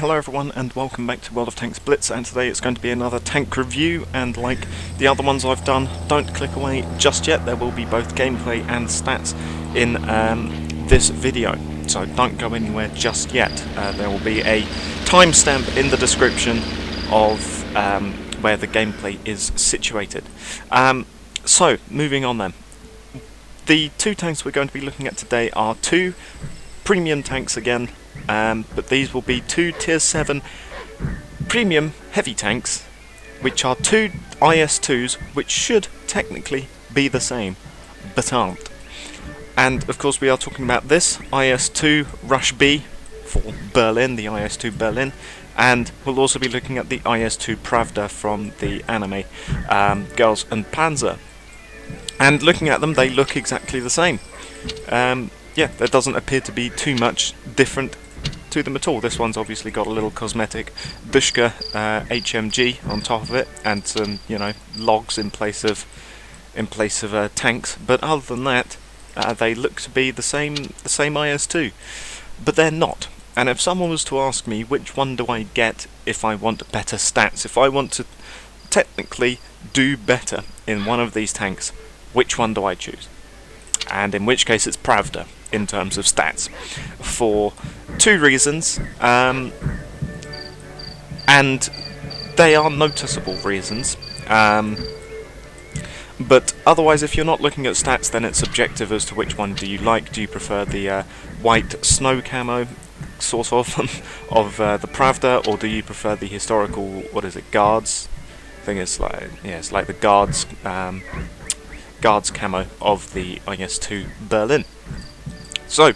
hello everyone and welcome back to World of Tanks Blitz, and today it's going to be another tank review, and like the other ones I've done, don't click away just yet. There will be both gameplay and stats in this video, so don't go anywhere just yet. There will be a timestamp in the description of where the gameplay is situated. So, moving on then. The two tanks we're going to be looking at today are two premium tanks again, but these will be two tier 7 premium heavy tanks, which are two IS-2s, which should technically be the same, but aren't. And of course we are talking about this IS-2 Rush B for Berlin, the IS-2 Berlin, and we'll also be looking at the IS-2 Pravda from the anime Girls and Panzer. And looking at them, they look exactly the same. Yeah, there doesn't appear to be too much different to them at all. This one's obviously got a little cosmetic Dushka HMG on top of it, and some, you know, logs in place of tanks. But other than that, they look to be the same IS-2, but they're not. And if someone was to ask me which one do I get if I want better stats, if I want to technically do better in one of these tanks, which one do I choose? And in which case it's Pravda in terms of stats, for two reasons, and they are noticeable reasons, but otherwise if you're not looking at stats, then it's subjective as to which one do you like. Do you prefer the white snow camo sort of the Pravda, or do you prefer the historical, what is it, guards? I think it's like, yeah, it's like the guards camo of the IS-2 Berlin. So,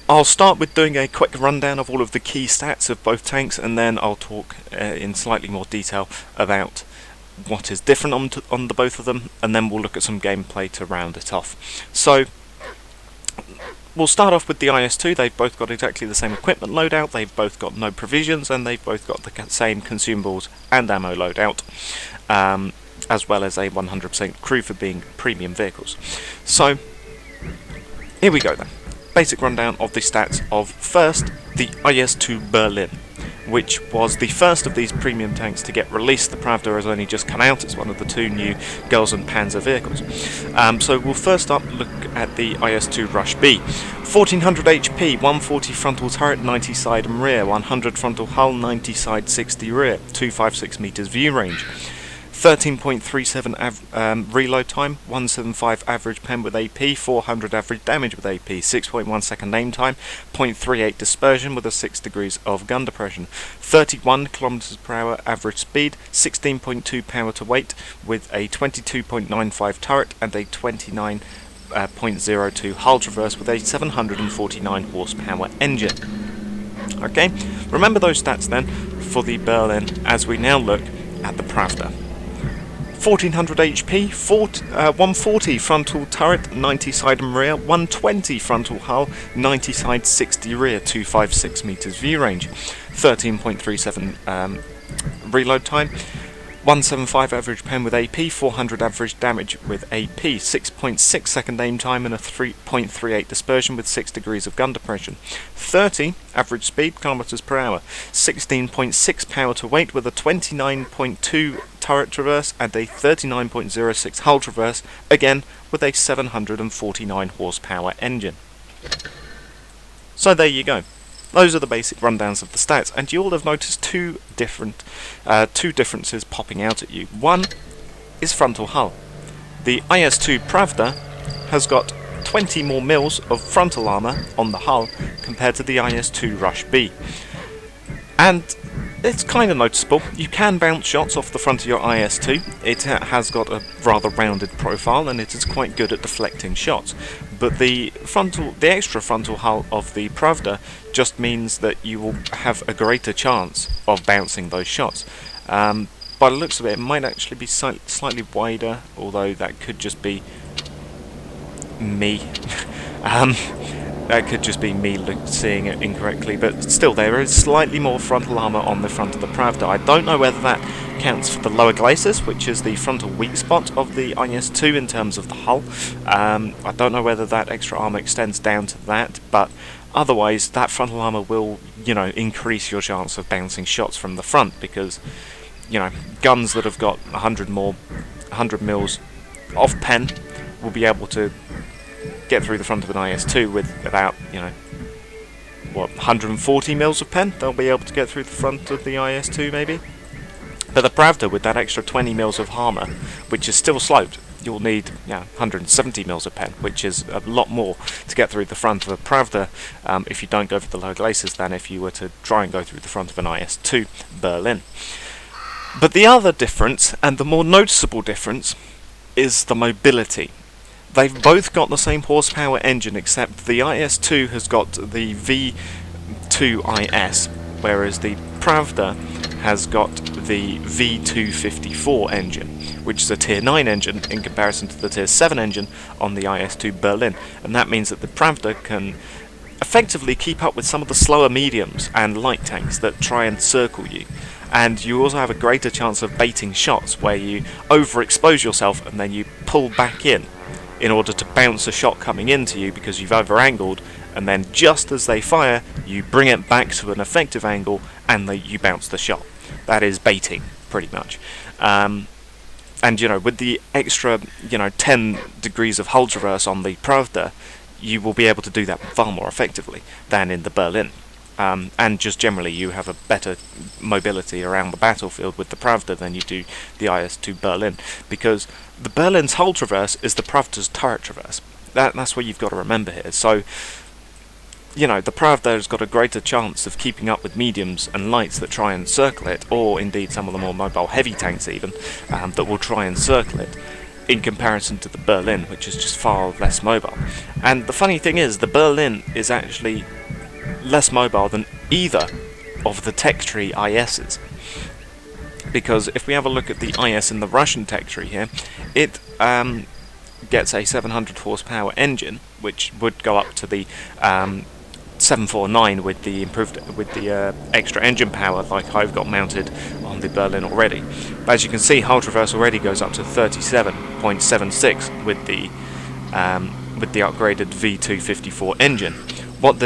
I'll start with doing a quick rundown of all of the key stats of both tanks, and then I'll talk in slightly more detail about what is different on the both of them, and then we'll look at some gameplay to round it off. So, we'll start off with the IS-2. They've both got exactly the same equipment loadout, they've both got no provisions, and they've both got the same consumables and ammo loadout, as well as a 100% crew for being premium vehicles. So, here we go then. Basic rundown of the stats of, first, the IS-2 Berlin, which was the first of these premium tanks to get released. The Pravda has only just come out. It's one of the two new Girls and Panzer vehicles. So we'll first up look at the IS-2 Rush B. 1400 HP, 140 frontal turret, 90 side and rear, 100 frontal hull, 90 side, 60 rear, 256 meters view range. 13.37 reload time, 175 average pen with AP, 400 average damage with AP, 6.1 second aim time, 0.38 dispersion with a 6 degrees of gun depression, 31 kilometers per hour average speed, 16.2 power to weight with a 22.95 turret and a 29.02 hull traverse with a 749 horsepower engine. Okay, remember those stats then for the Berlin as we now look at the Pravda. 1400 HP, 140 frontal turret, 90 side and rear, 120 frontal hull, 90 side, 60 rear, 256 meters view range, 13.37 reload time, 175 average pen with AP, 400 average damage with AP, 6.6 second aim time and a 3.38 dispersion with 6 degrees of gun depression, 30 average speed kilometers per hour, 16.6 power to weight with a 29.2 turret traverse and a 39.06 hull traverse, again with a 749 horsepower engine. So there you go. Those are the basic rundowns of the stats, and you'll have noticed two differences popping out at you. One is frontal hull. The IS-2 Pravda has got 20 more mils of frontal armour on the hull compared to the IS-2 Rush B. And it's kind of noticeable. You can bounce shots off the front of your IS-2. It has got a rather rounded profile, and it is quite good at deflecting shots. But the extra frontal hull of the Pravda just means that you will have a greater chance of bouncing those shots. By the looks of it, it might actually be slightly wider, although that could just be me. That could just be me seeing it incorrectly, but still there is slightly more frontal armour on the front of the Pravda. I don't know whether that counts for the lower glacis, which is the frontal weak spot of the IS-2 in terms of the hull. I don't know whether that extra armour extends down to that, but otherwise that frontal armour will you know, increase your chance of bouncing shots from the front, because, you know, guns that have got 100 mils of pen will be able to get through the front of an IS-2 with about, you know, what, 140 mils of pen. They'll be able to get through the front of the IS-2 maybe. But the Pravda, with that extra 20 mils of armour, which is still sloped, you'll need 170 mils of pen, which is a lot more to get through the front of a Pravda if you don't go for the low glacis than if you were to try and go through the front of an IS-2 Berlin. But the other difference, and the more noticeable difference, is the mobility. They've both got the same horsepower engine, except the IS-2 has got the V2IS, whereas the Pravda has got the V254 engine, which is a Tier 9 engine in comparison to the Tier 7 engine on the IS-2 Berlin. And that means that the Pravda can effectively keep up with some of the slower mediums and light tanks that try and circle you. And you also have a greater chance of baiting shots, where you overexpose yourself and then you pull back in order to bounce a shot coming into you because you've over-angled, and then just as they fire, you bring it back to an effective angle and you bounce the shot. That is baiting, pretty much. And, you know, with the extra, you know, 10 degrees of hull traverse on the Pravda, you will be able to do that far more effectively than in the Berlin. And just generally, you have a better mobility around the battlefield with the Pravda than you do the IS-2 Berlin, because the Berlin's hull traverse is the Pravda's turret traverse. That's what you've got to remember here. So, you know, the Pravda has got a greater chance of keeping up with mediums and lights that try and circle it, or indeed some of the more mobile heavy tanks even, that will try and circle it, in comparison to the Berlin, which is just far less mobile. And the funny thing is, the Berlin is actually less mobile than either of the tech tree ISs. Because if we have a look at the IS in the Russian tech tree here, it gets a 700 horsepower engine, which would go up to the 749 with the extra engine power, like I've got mounted on the Berlin already. But as you can see, hull traverse already goes up to 37.76 with the upgraded V254 engine. What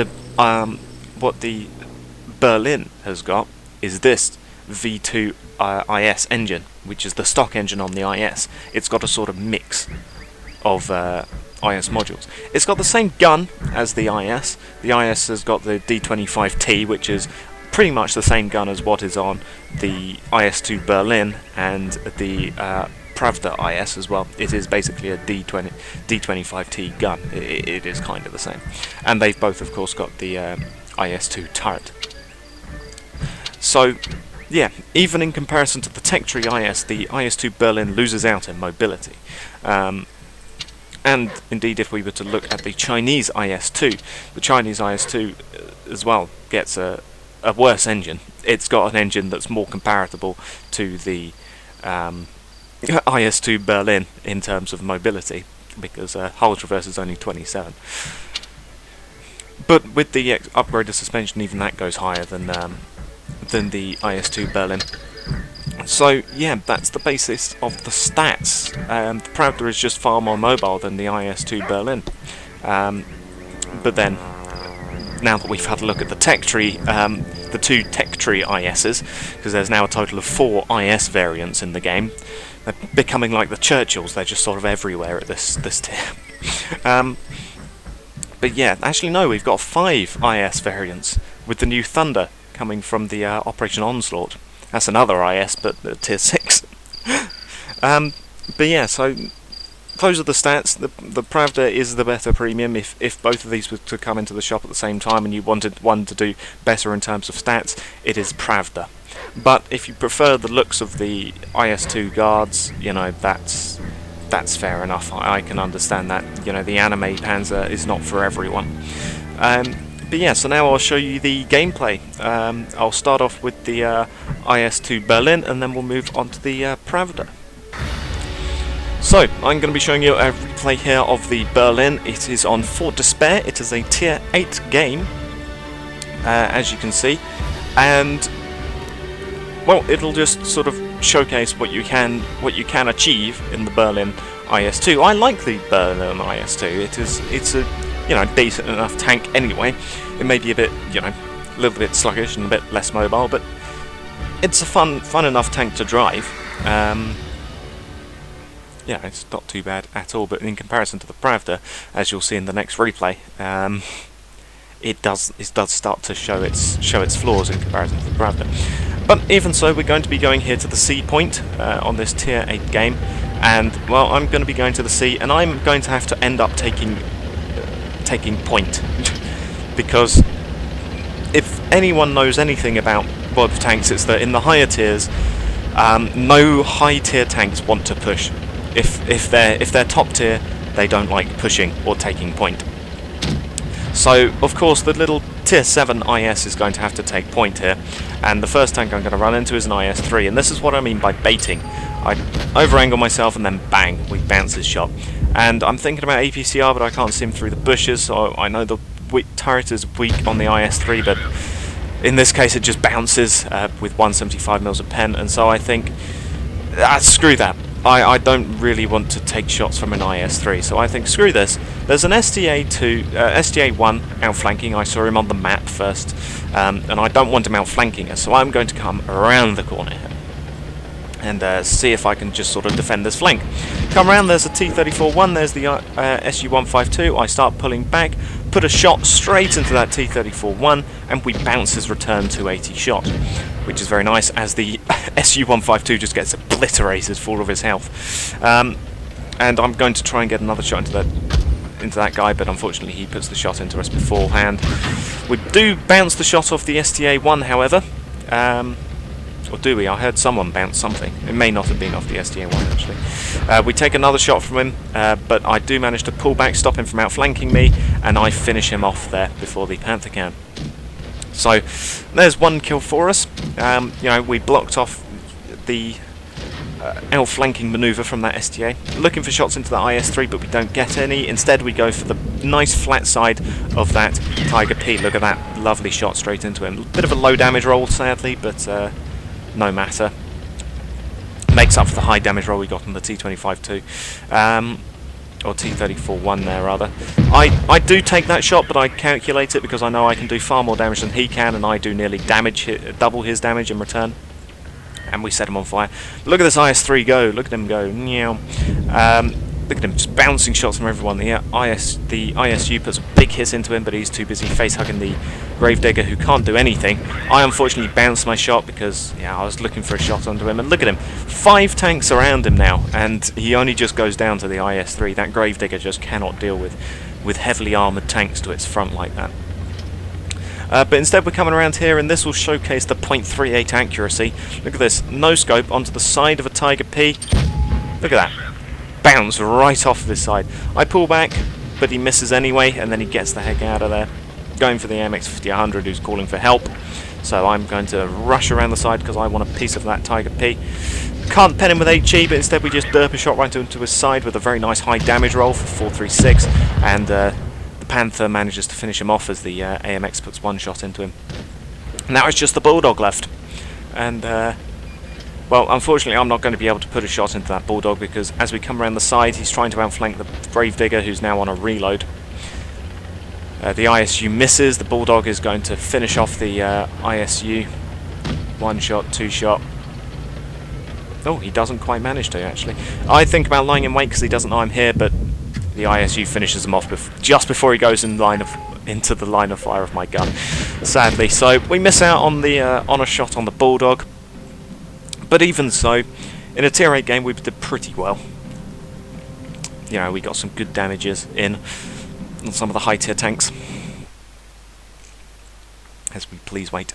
the Berlin has got is this V2 IS engine, which is the stock engine on the IS. It's got a sort of mix of IS modules. It's got the same gun as the IS. The IS has got the D25T, which is pretty much the same gun as what is on the IS-2 Berlin and the Pravda IS as well. It is basically a D25T gun. It is kind of the same. And they've both, of course, got the IS-2 turret. So, yeah, even in comparison to the tech tree IS, the IS-2 Berlin loses out in mobility. And indeed, if we were to look at the Chinese IS-2, the Chinese IS-2 as well gets a worse engine. It's got an engine that's more comparable to the IS-2 Berlin in terms of mobility, because hull traverse is only 27. But with the upgraded suspension, even that goes higher than the IS-2 Berlin. So yeah, that's the basis of the stats. The Pravda is just far more mobile than the IS-2 Berlin. But then, now that we've had a look at the tech tree, the two tech tree ISs, because there's now a total of 4 IS variants in the game, they're becoming like the Churchills. They're just sort of everywhere at this tier. But yeah, actually no, we've got 5 IS variants with the new Thunder coming from the Operation Onslaught. That's another IS, but tier 6. But yeah, so those are the stats. The Pravda is the better premium. If both of these were to come into the shop at the same time and you wanted one to do better in terms of stats, it is Pravda. But if you prefer the looks of the IS-2 guards, you know, that's fair enough. I can understand that. You know, the anime Panzer is not for everyone. But yeah, so now I'll show you the gameplay. I'll start off with the IS-2 Berlin, and then we'll move on to the Pravda. So, I'm going to be showing you a replay here of the Berlin. It is on Fort Despair. It is a tier 8 game, as you can see, and well, it'll just sort of showcase what you can achieve in the Berlin IS-2. I like the Berlin IS-2. It's a decent enough tank anyway. It may be a bit a little bit sluggish and a bit less mobile, but it's a fun enough tank to drive. Yeah, it's not too bad at all, but in comparison to the Pravda, as you'll see in the next replay, it does start to show its flaws in comparison to the Pravda. But even so, we're going to be going here to the C point on this tier 8 game, and well, I'm going to be going to the C, and I'm going to have to end up taking point because if anyone knows anything about World of Tanks, it's that in the higher tiers, no high tier tanks want to push. If they're top tier, they don't like pushing or taking point. So of course the little tier 7 IS is going to have to take point here, and the first tank I'm going to run into is an IS-3, and this is what I mean by baiting. I over-angle myself and then bang, we bounce his shot. And I'm thinking about APCR, but I can't see him through the bushes, so I know the turret is weak on the IS-3, but in this case it just bounces with 175mm of pen, and so I think, screw that. I don't really want to take shots from an IS-3, so I think screw this. There's an STA-1 outflanking. I saw him on the map first, and I don't want him outflanking us, so I'm going to come around the corner here and see if I can just sort of defend this flank. Come around, there's a T-34-1, there's the SU-152. I start pulling back, put a shot straight into that T-34-1, and we bounce his return 280 shot, which is very nice, as the SU-152 just gets obliterated for all of his health. And I'm going to try and get another shot into that guy, but unfortunately he puts the shot into us beforehand. We do bounce the shot off the STA-1, however. Or do we? I heard someone bounce something. It may not have been off the STA-1, actually. We take another shot from him, but I do manage to pull back, stop him from outflanking me, and I finish him off there before the Panther can. So there's one kill for us. You know, we blocked off the outflanking manoeuvre from that STA. Looking for shots into the IS-3, but we don't get any. Instead we go for the nice flat side of that Tiger P. Look at that lovely shot straight into him. Bit of a low damage roll, sadly, but no matter. Makes up for the high damage roll we got on the T-25-2. Or T-34-1 there, rather. I do take that shot, but I calculate it because I know I can do far more damage than he can, and I do nearly double his damage in return. And we set him on fire. Look at this IS-3 go. Look at him go. Look at him just bouncing shots from everyone. The ISU puts a big hit into him, but he's too busy face-hugging the Gravedigger, who can't do anything. I unfortunately bounced my shot because, yeah, I was looking for a shot under him. And look at him. 5 tanks around him now, and he only just goes down to the IS-3. That Gravedigger just cannot deal with heavily armoured tanks to its front like that. But instead we're coming around here, and this will showcase the .38 accuracy. Look at this. No scope onto the side of a Tiger P. Look at that. Bounce right off this side. I pull back, but he misses anyway, and then he gets the heck out of there. Going for the MX-50-100, who's calling for help. So I'm going to rush around the side because I want a piece of that Tiger P. Can't pen him with HE, but instead we just derp a shot right into his side with a very nice high damage roll for 436, and the Panther manages to finish him off as the AMX puts one shot into him. Now it's just the Bulldog left. And well, unfortunately I'm not going to be able to put a shot into that Bulldog because as we come around the side he's trying to outflank the Gravedigger, who's now on a reload. The ISU misses. The Bulldog is going to finish off the ISU. 1 shot, 2 shot. Oh, he doesn't quite manage to, actually. I think about lying in wait because he doesn't know I'm here, but the ISU finishes him off just before he goes into the line of fire of my gun, sadly. So we miss out on the on a shot on the Bulldog. But even so, in a tier 8 game we did pretty well. You know, we got some good damages in on some of the high tier tanks. As we please wait.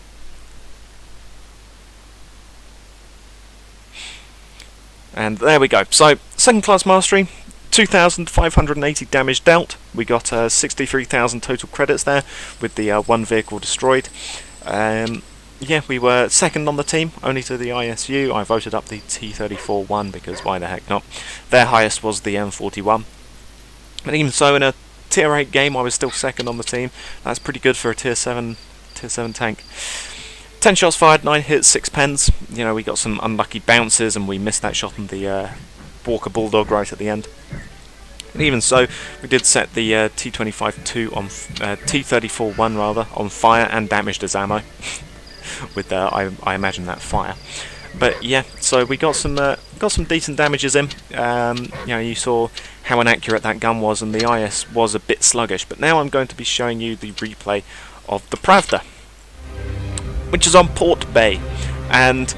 And there we go. So, second class mastery, 2,580 damage dealt. We got 63,000 total credits there with the 1 vehicle destroyed. Yeah, we were second on the team, only to the ISU. I voted up the T-34-1 because why the heck not? Their highest was the M41. But even so, in a tier 8 game, I was still second on the team. That's pretty good for a tier 7 tank. 10 shots fired, 9 hits, 6 pens. You know, we got some unlucky bounces and we missed that shot on the Walker Bulldog right at the end. And even so, we did set the T-25-2 on T-34-1 rather on fire and damaged his ammo with I imagine that fire. But yeah, so we got some decent damages in. You know, you saw how inaccurate that gun was, and the IS was a bit sluggish. But now I'm going to be showing you the replay of the Pravda, which is on Port Bay, and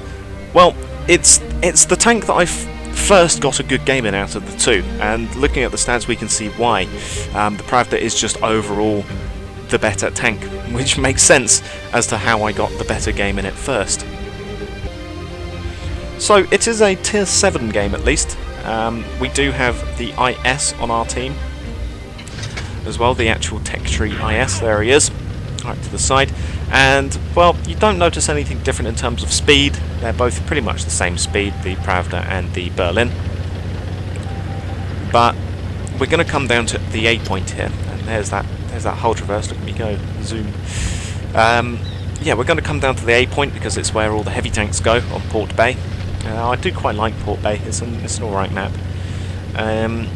well, it's the tank that I first got a good game in out of the two, and looking at the stats we can see why. The Pravda is just overall the better tank, which makes sense as to how I got the better game in it first. So it is a tier 7 game at least. We do have the IS on our team as well, the actual tech tree IS, there he is, right to the side. And, well, you don't notice anything different in terms of speed. They're both pretty much the same speed, the Pravda and the Berlin. But we're going to come down to the A point here. And there's that hull traverse. Look at me go. Zoom. Yeah, we're going to come down to the A point because it's where all the heavy tanks go on Port Bay. I do quite like Port Bay. It's an alright map. And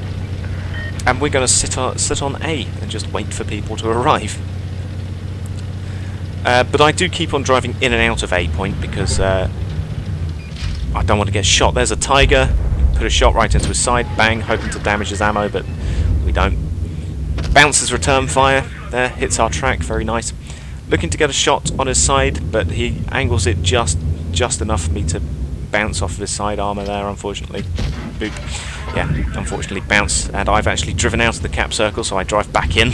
we're going to sit on A and just wait for people to arrive. But I do keep on driving in and out of A point because I don't want to get shot. There's a Tiger, put a shot right into his side, bang, hoping to damage his ammo, but we don't. Bounces return fire, there, hits our track, very nice. Looking to get a shot on his side, but he angles it just enough for me to bounce off of his side armour there, unfortunately. Boop. Yeah, unfortunately bounce, and I've actually driven out of the cap circle, so I drive back in.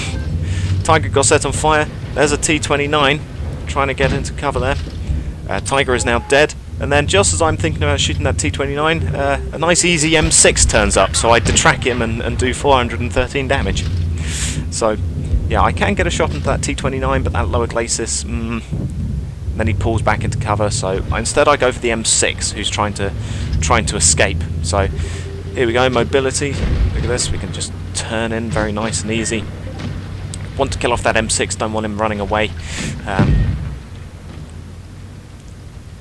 Tiger got set on fire. There's a T-29 trying to get into cover there. Tiger is now dead, and then just as I'm thinking about shooting that T-29, a nice easy M6 turns up, so I detrack him and do 413 damage. So, yeah, I can get a shot into that T-29, but that lower glacis, then he pulls back into cover, so instead I go for the M6, who's trying to escape. So, here we go, mobility. Look at this, we can just turn in very nice and easy. Want to kill off that M6, don't want him running away.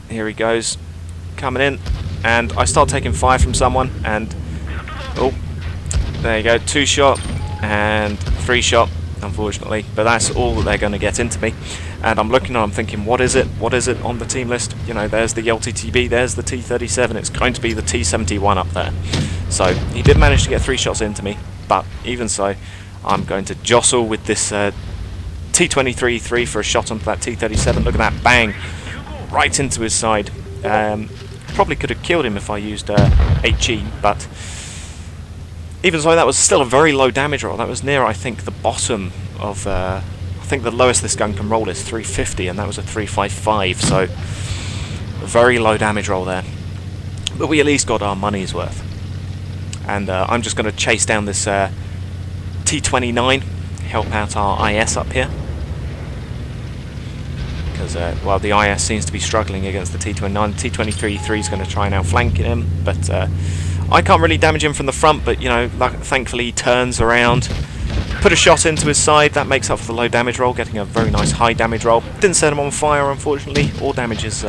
Here he goes, coming in, and I start taking fire from someone, and oh, there you go, 2 shot and 3 shot, unfortunately, but that's all that they're going to get into me. And I'm looking and I'm thinking, what is it on the team list? You know, there's the LTTB, there's the T-37, it's going to be the T-71 up there. So he did manage to get 3 shots into me, but even so, I'm going to jostle with this T-23-3 for a shot onto that T-37. Look at that, bang, right into his side. Probably could have killed him if I used HE, but even so, that was still a very low damage roll. That was near, I think, the bottom of... I think the lowest this gun can roll is 350, and that was a 355, so a very low damage roll there. But we at least got our money's worth. And I'm just going to chase down this T-29, help out our IS up here. Because, well, the IS seems to be struggling against the T-29. The T-23-3 is going to try and outflank him, but I can't really damage him from the front, but, you know, thankfully he turns around, put a shot into his side, that makes up for the low damage roll, getting a very nice high damage roll. Didn't set him on fire, unfortunately, or damages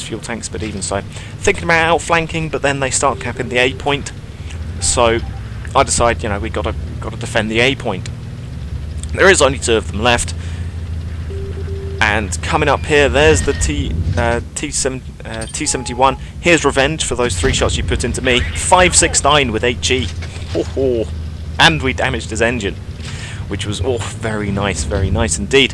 fuel tanks, but even so. Thinking about outflanking, but then they start capping the A point, so I decide, you know, we got to defend the A point. There is only 2 of them left. And coming up here, there's the T-71. Here's revenge for those 3 shots you put into me. 569 with HE. Oh, and we damaged his engine, which was very nice indeed.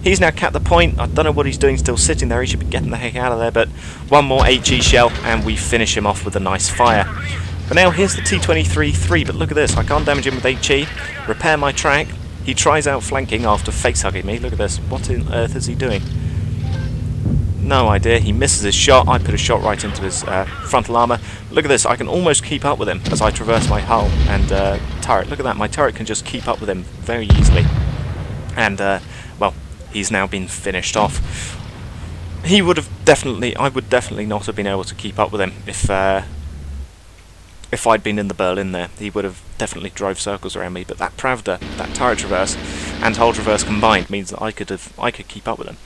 He's now capped the point. I don't know what he's doing, still sitting there. He should be getting the heck out of there, but 1 more HE shell, and we finish him off with a nice fire. But now here's the T-23-3, but look at this. I can't damage him with HE. Repair my track. He tries outflanking after face-hugging me. Look at this. What on earth is he doing? No idea. He misses his shot. I put a shot right into his frontal armour. Look at this. I can almost keep up with him as I traverse my hull and turret. Look at that. My turret can just keep up with him very easily. And, well, he's now been finished off. I would definitely not have been able to keep up with him if I'd been in the Berlin there. He would have definitely drove circles around me, but that Pravda, that turret traverse and hull traverse combined means that I could keep up with him.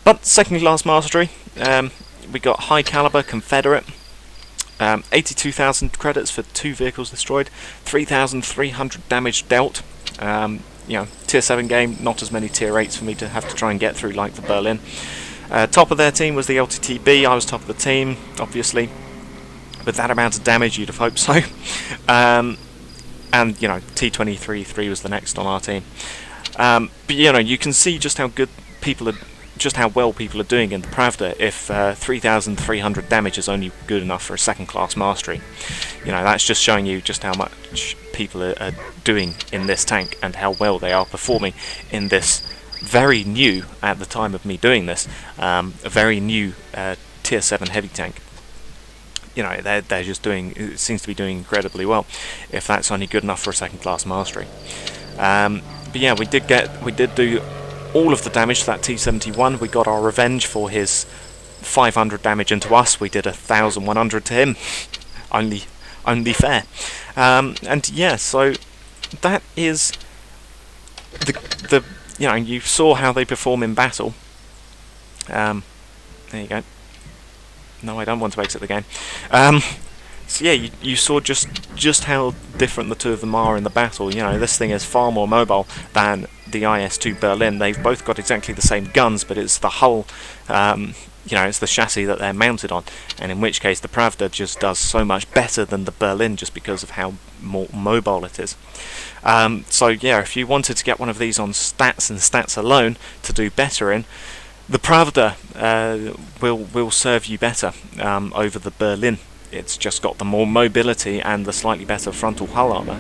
But second class mastery, we got high caliber Confederate, 82,000 credits for 2 vehicles destroyed, 3,300 damage dealt. You know, tier 7 game, not as many tier 8s for me to have to try and get through like the Berlin. Top of their team was the LTTB. I was top of the team, obviously. With that amount of damage, you'd have hoped so. And, you know, T-23-3 was the next on our team. But, you know, you can see just how good people are, just how well people are doing in the Pravda if 3,300 damage is only good enough for a second-class mastery. You know, that's just showing you just how much people are doing in this tank and how well they are performing in this very new, at the time of me doing this, a very new tier 7 heavy tank. You know, they're just doing, it seems to be doing incredibly well if that's only good enough for a second-class mastery. But yeah, we did do all of the damage to that T-71. We got our revenge for his 500 damage into us. We did 1,100 to him. only fair. And yeah, so that is the you know, you saw how they perform in battle. There you go. No, I don't want to exit the game. So yeah, you saw just how different the two of them are in the battle. You know, this thing is far more mobile than the IS-2 Berlin. They've both got exactly the same guns, but it's the hull, you know, it's the chassis that they're mounted on. And in which case, the Pravda just does so much better than the Berlin just because of how more mobile it is. So yeah, if you wanted to get one of these on stats and stats alone to do better in, the Pravda will serve you better over the Berlin. It's just got the more mobility and the slightly better frontal hull armour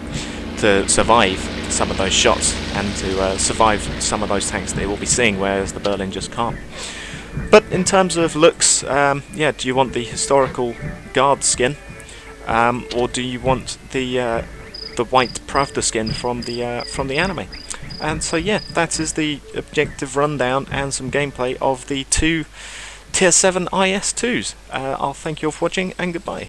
to survive some of those shots and to survive some of those tanks they will be seeing, whereas the Berlin just can't. But in terms of looks, yeah, do you want the historical guard skin, or do you want the white Pravda skin from the anime? And so yeah, that is the objective rundown and some gameplay of the two Tier 7 IS-2s. I'll thank you all for watching, and goodbye.